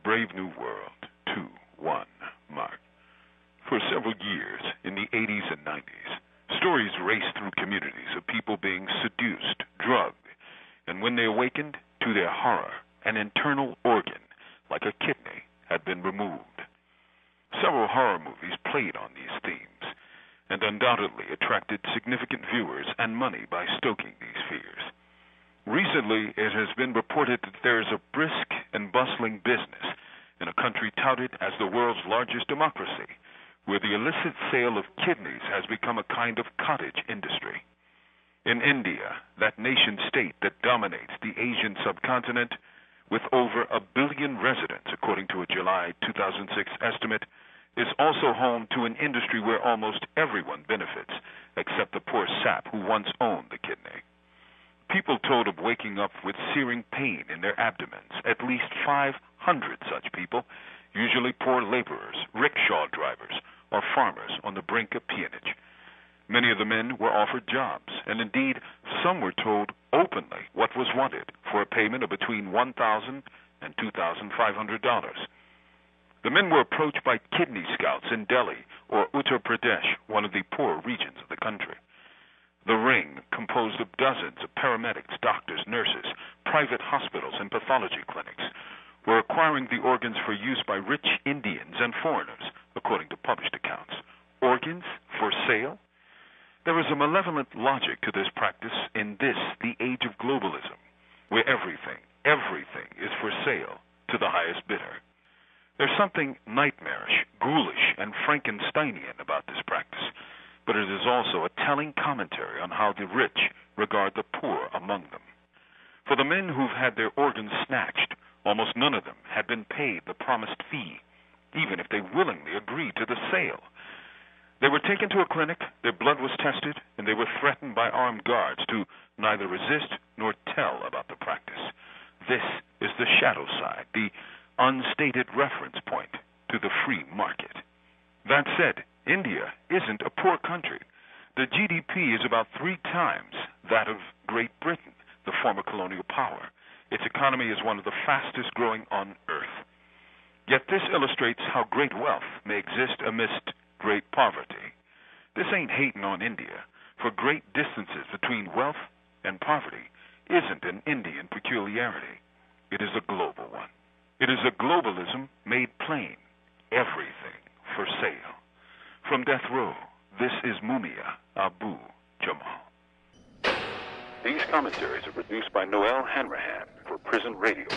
Brave New World, 2-1, Mark. For several years, in the 80s and 90s, stories raced through communities of people being seduced, drugged, and when they awakened, to their horror, an internal organ, like a kidney, had been removed. Several horror movies played on these themes, and undoubtedly attracted significant viewers and money by stoking these fears. Recently, it has been reported that there is a brisk and bustling business in a country touted as the world's largest democracy, where the illicit sale of kidneys has become a kind of cottage industry. In India, that nation-state that dominates the Asian subcontinent, with over 1 billion residents, according to a July 2006 estimate, is also home to an industry where almost everyone benefits, except the poor sap who once owned the kidney. People told of waking up with searing pain in their abdomens. At least 500 such people, usually poor laborers, rickshaw drivers, or farmers on the brink of peonage. Many of the men were offered jobs, and indeed some were told openly what was wanted for a payment of between $1,000 and $2,500. The men were approached by kidney scouts in Delhi or Uttar Pradesh, one of the poorer regions of the country. The ring, composed of dozens of paramedics, doctors, nurses, private hospitals, and pathology clinics, were acquiring the organs for use by rich Indians and foreigners, according to published accounts. Organs for sale? There is a malevolent logic to this practice in this, the age of globalism, where everything is for sale to the highest bidder. There's something nightmarish, ghoulish, and Frankensteinian about this practice, but it is also a telling commentary on how the rich regard the poor among them. For the men who've had their organs snatched, almost none of them had been paid the promised fee, even if they willingly agreed to the sale. They were taken to a clinic, their blood was tested, and they were threatened by armed guards to neither resist nor tell about the practice. This is the shadow side, the unstated reference point to the free market. That said, India isn't a poor country. The GDP is about 3 times that of Great Britain, the former colonial power. Its economy is one of the fastest growing on earth. Yet this illustrates how great wealth may exist amidst great poverty. This ain't hating on India, for great distances between wealth and poverty isn't an Indian peculiarity. It is a global one. It is a globalism made plain. Everything for sale. From Death Row, this is Mumia Abu Jamal. These commentaries are produced by Noel Hanrahan for Prison Radio.